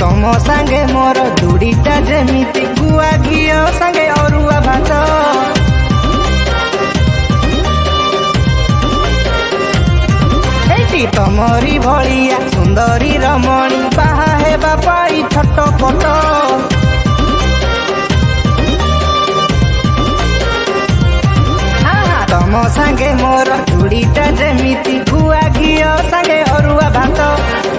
तम सांगे मोर दुड़ीटा जेमिति गुआ घिओ सांगे अरुआ भात एटी तमरी भलिया सुंदरी रमणी बाहा हेबा पाई छटपट तम सांगे मोर दुड़ीटा जेमिति गुआ घिओ सांगे अरुआ भात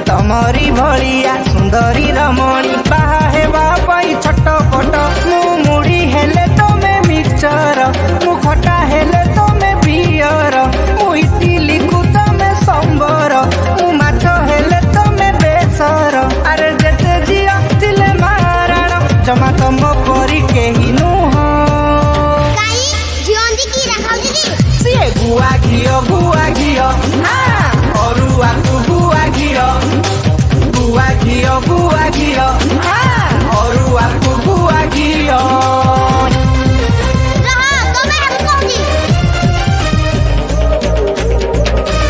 तमरी भलिया सुंदरी रमणी बाहा हेबा पाई छटपट मु मुड़ी हेले तमे मिक्सचर मु खटा हेले तमे बियर मु इडली को तमे संबर मु माछ हेले तमे बेसर अरे जेते जिया तिले माराण जमा तम परी केही नुह काई जीवन दी की रखाउ दीदी सिए गुआ घिओ